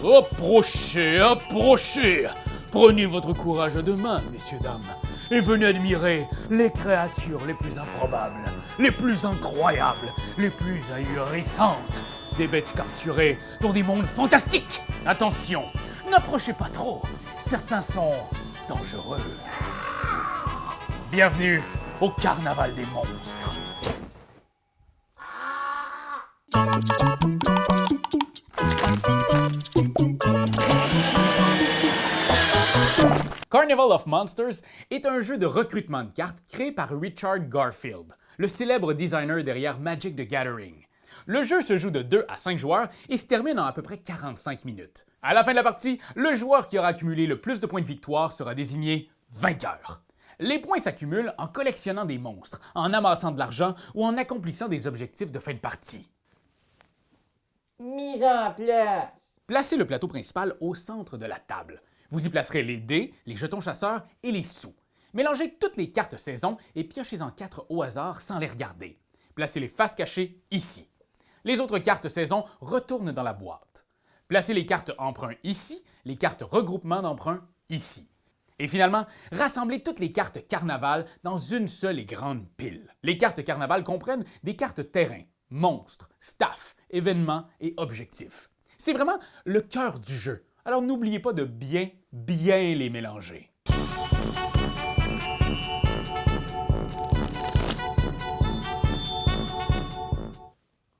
Approchez, approchez! Prenez votre courage à deux mains, messieurs, dames, et venez admirer les créatures les plus improbables, les plus incroyables, les plus ahurissantes. Des bêtes capturées dans des mondes fantastiques. Attention, n'approchez pas trop, certains sont dangereux. Bienvenue au Carnaval des monstres. Carnival of Monsters est un jeu de recrutement de cartes créé par Richard Garfield, le célèbre designer derrière Magic the Gathering. Le jeu se joue de 2 à 5 joueurs et se termine en à peu près 45 minutes. À la fin de la partie, le joueur qui aura accumulé le plus de points de victoire sera désigné vainqueur. Les points s'accumulent en collectionnant des monstres, en amassant de l'argent ou en accomplissant des objectifs de fin de partie. Mise en place. Placez le plateau principal au centre de la table. Vous y placerez les dés, les jetons chasseurs et les sous. Mélangez toutes les cartes saison et piochez-en 4 au hasard sans les regarder. Placez les faces cachées ici. Les autres cartes saison retournent dans la boîte. Placez les cartes emprunt ici, les cartes regroupement d'emprunt ici. Et finalement, rassemblez toutes les cartes carnaval dans une seule et grande pile. Les cartes carnaval comprennent des cartes terrain, monstres, staff, événements et objectifs. C'est vraiment le cœur du jeu. Alors n'oubliez pas de bien les mélanger.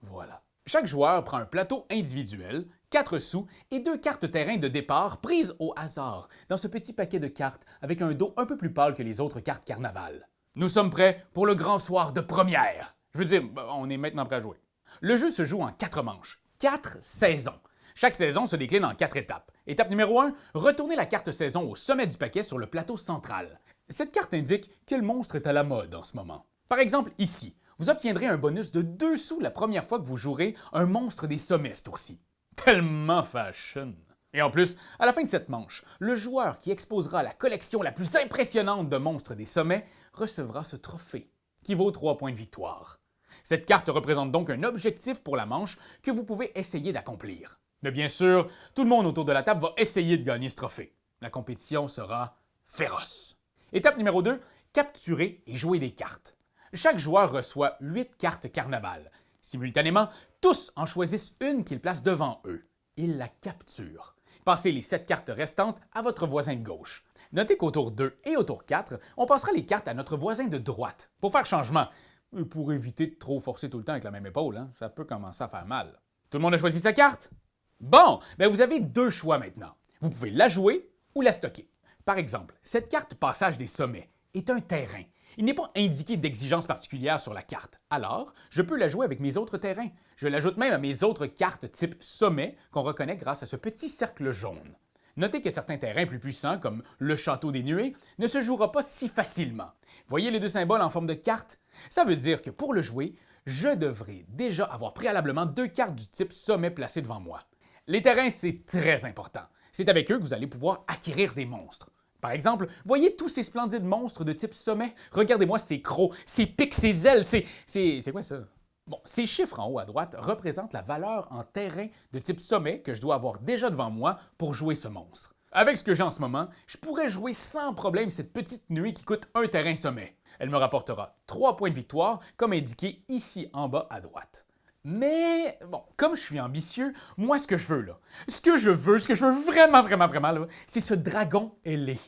Voilà. Chaque joueur prend un plateau individuel, 4 sous et 2 cartes terrain de départ prises au hasard dans ce petit paquet de cartes avec un dos un peu plus pâle que les autres cartes carnaval. Nous sommes prêts pour le grand soir de première. Je veux dire, on est maintenant prêt à jouer. Le jeu se joue en 4 manches, 4 saisons. Chaque saison se décline en 4 étapes. Étape numéro 1, retournez la carte saison au sommet du paquet sur le plateau central. Cette carte indique quel monstre est à la mode en ce moment. Par exemple, ici, vous obtiendrez un bonus de 2 sous la première fois que vous jouerez un monstre des sommets ce tour-ci. Tellement fashion! Et en plus, à la fin de cette manche, le joueur qui exposera la collection la plus impressionnante de monstres des sommets recevra ce trophée, qui vaut 3 points de victoire. Cette carte représente donc un objectif pour la manche que vous pouvez essayer d'accomplir. Mais bien sûr, tout le monde autour de la table va essayer de gagner ce trophée. La compétition sera féroce. Étape numéro 2, capturer et jouer des cartes. Chaque joueur reçoit 8 cartes carnaval. Simultanément, tous en choisissent une qu'ils placent devant eux. Ils la capturent. Passez les 7 cartes restantes à votre voisin de gauche. Notez qu'au tour 2 et au tour 4, on passera les cartes à notre voisin de droite pour faire changement. Et pour éviter de trop forcer tout le temps avec la même épaule, ça peut commencer à faire mal. Tout le monde a choisi sa carte? Bon, vous avez 2 choix maintenant. Vous pouvez la jouer ou la stocker. Par exemple, cette carte Passage des sommets est un terrain. Il n'est pas indiqué d'exigence particulière sur la carte. Alors, je peux la jouer avec mes autres terrains. Je l'ajoute même à mes autres cartes type sommet qu'on reconnaît grâce à ce petit cercle jaune. Notez que certains terrains plus puissants, comme le Château des Nuées, ne se jouera pas si facilement. Voyez les 2 symboles en forme de carte? Ça veut dire que pour le jouer, je devrais déjà avoir préalablement 2 cartes du type sommet placées devant moi. Les terrains, c'est très important. C'est avec eux que vous allez pouvoir acquérir des monstres. Par exemple, voyez tous ces splendides monstres de type sommet? Regardez-moi ces crocs, ces pics, ces ailes, c'est quoi ça? Bon, ces chiffres en haut à droite représentent la valeur en terrain de type sommet que je dois avoir déjà devant moi pour jouer ce monstre. Avec ce que j'ai en ce moment, je pourrais jouer sans problème cette petite nuée qui coûte un terrain sommet. Elle me rapportera 3 points de victoire, comme indiqué ici en bas à droite. Mais, bon, comme je suis ambitieux, moi, ce que je veux vraiment, là, c'est ce dragon ailé.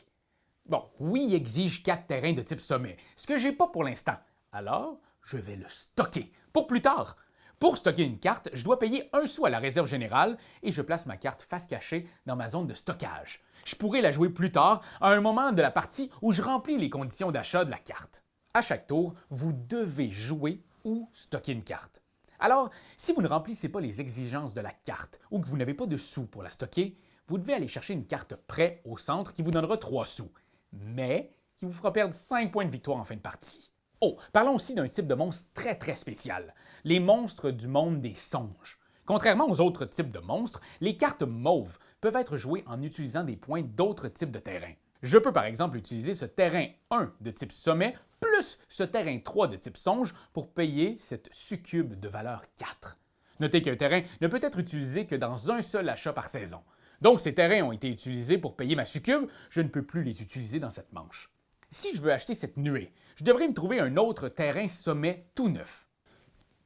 Bon, oui, il exige 4 terrains de type sommet, ce que j'ai pas pour l'instant. Alors, je vais le stocker pour plus tard. Pour stocker une carte, je dois payer 1 sou à la réserve générale et je place ma carte face cachée dans ma zone de stockage. Je pourrai la jouer plus tard, à un moment de la partie où je remplis les conditions d'achat de la carte. À chaque tour, vous devez jouer ou stocker une carte. Alors, si vous ne remplissez pas les exigences de la carte ou que vous n'avez pas de sous pour la stocker, vous devez aller chercher une carte prêt au centre qui vous donnera 3 sous, mais qui vous fera perdre 5 points de victoire en fin de partie. Oh, parlons aussi d'un type de monstre très spécial, les monstres du monde des songes. Contrairement aux autres types de monstres, les cartes mauves peuvent être jouées en utilisant des points d'autres types de terrains. Je peux par exemple utiliser ce terrain 1 de type sommet plus ce terrain 3 de type songe pour payer cette succube de valeur 4. Notez qu'un terrain ne peut être utilisé que dans un seul achat par saison. Donc ces terrains ont été utilisés pour payer ma succube, je ne peux plus les utiliser dans cette manche. Si je veux acheter cette nuée, je devrais me trouver un autre terrain sommet tout neuf.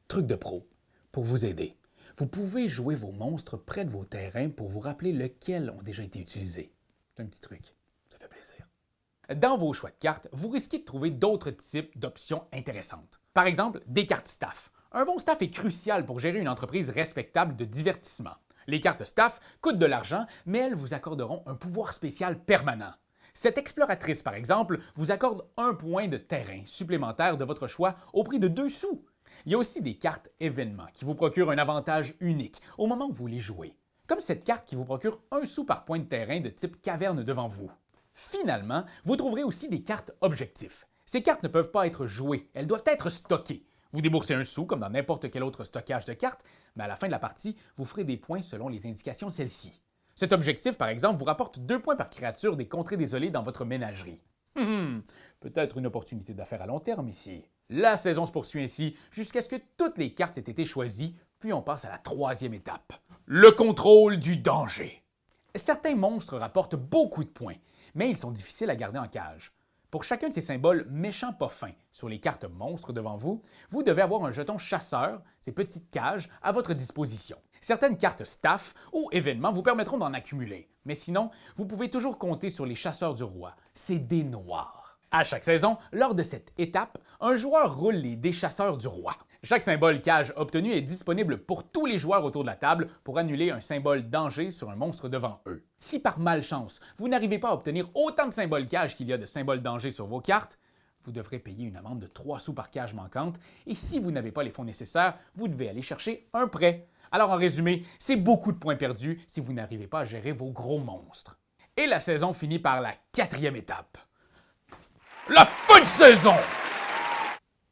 Truc de pro, pour vous aider. Vous pouvez jouer vos monstres près de vos terrains pour vous rappeler lesquels ont déjà été utilisés. C'est un petit truc, ça fait plaisir. Dans vos choix de cartes, vous risquez de trouver d'autres types d'options intéressantes. Par exemple, des cartes staff. Un bon staff est crucial pour gérer une entreprise respectable de divertissement. Les cartes staff coûtent de l'argent, mais elles vous accorderont un pouvoir spécial permanent. Cette exploratrice, par exemple, vous accorde un point de terrain supplémentaire de votre choix au prix de 2 sous. Il y a aussi des cartes événements qui vous procurent un avantage unique au moment où vous les jouez, comme cette carte qui vous procure 1 sou par point de terrain de type caverne devant vous. Finalement, vous trouverez aussi des cartes objectifs. Ces cartes ne peuvent pas être jouées, elles doivent être stockées. Vous déboursez 1 sou comme dans n'importe quel autre stockage de cartes, mais à la fin de la partie, vous ferez des points selon les indications de celle-ci. Cet objectif, par exemple, vous rapporte 2 points par créature des contrées désolées dans votre ménagerie. Peut-être une opportunité d'affaires à long terme ici. La saison se poursuit ainsi jusqu'à ce que toutes les cartes aient été choisies, puis on passe à la 3e étape. Le contrôle du danger. Certains monstres rapportent beaucoup de points, mais ils sont difficiles à garder en cage. Pour chacun de ces symboles méchants pas fins sur les cartes monstres devant vous, vous devez avoir un jeton chasseur, ces petites cages, à votre disposition. Certaines cartes staff ou événements vous permettront d'en accumuler, mais sinon, vous pouvez toujours compter sur les chasseurs du roi, ces dés noirs. À chaque saison, lors de cette étape, un joueur roule les dés chasseurs du roi. Chaque symbole cage obtenu est disponible pour tous les joueurs autour de la table pour annuler un symbole danger sur un monstre devant eux. Si par malchance, vous n'arrivez pas à obtenir autant de symboles cage qu'il y a de symboles danger sur vos cartes, vous devrez payer une amende de 3 sous par cage manquante et si vous n'avez pas les fonds nécessaires, vous devez aller chercher un prêt. Alors en résumé, c'est beaucoup de points perdus si vous n'arrivez pas à gérer vos gros monstres. Et la saison finit par la 4e étape. La fin de saison!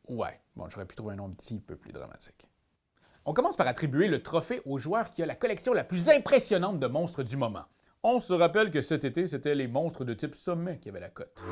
Ouais, bon, j'aurais pu trouver un nom un petit peu plus dramatique. On commence par attribuer le trophée au joueur qui a la collection la plus impressionnante de monstres du moment. On se rappelle que cet été, c'était les monstres de type sommet qui avaient la cote.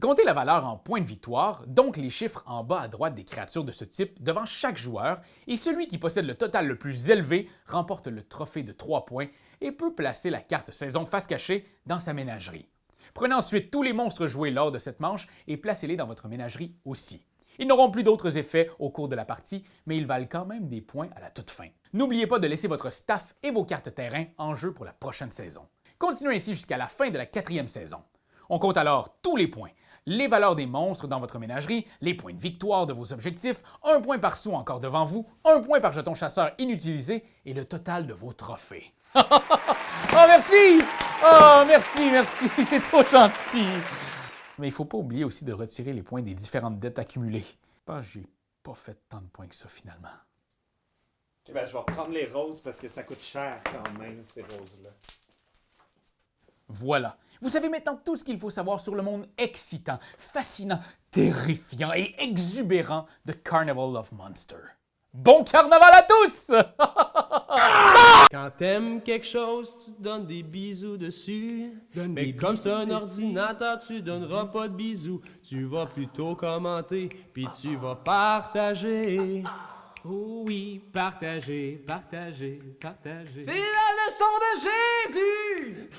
Comptez la valeur en points de victoire, donc les chiffres en bas à droite des créatures de ce type devant chaque joueur, et celui qui possède le total le plus élevé remporte le trophée de 3 points et peut placer la carte saison face cachée dans sa ménagerie. Prenez ensuite tous les monstres joués lors de cette manche et placez-les dans votre ménagerie aussi. Ils n'auront plus d'autres effets au cours de la partie, mais ils valent quand même des points à la toute fin. N'oubliez pas de laisser votre staff et vos cartes terrain en jeu pour la prochaine saison. Continuez ainsi jusqu'à la fin de la 4e saison. On compte alors tous les points, les valeurs des monstres dans votre ménagerie, les points de victoire de vos objectifs, 1 point par sou encore devant vous, 1 point par jeton chasseur inutilisé et le total de vos trophées. Oh merci! Oh merci, c'est trop gentil! Mais il ne faut pas oublier aussi de retirer les points des différentes dettes accumulées. J'ai pas fait tant de points que ça finalement. Okay, ben, je vais reprendre les roses parce que ça coûte cher quand même, ces roses-là. Voilà, vous savez maintenant tout ce qu'il faut savoir sur le monde excitant, fascinant, terrifiant et exubérant de Carnival of Monsters. Bon carnaval à tous! Quand t'aimes quelque chose, tu donnes des bisous dessus. Mais comme c'est un ordinateur, tu donneras pas de bisous. Tu vas plutôt commenter, puis tu vas partager. Oh oui, partager. C'est la leçon de Jésus!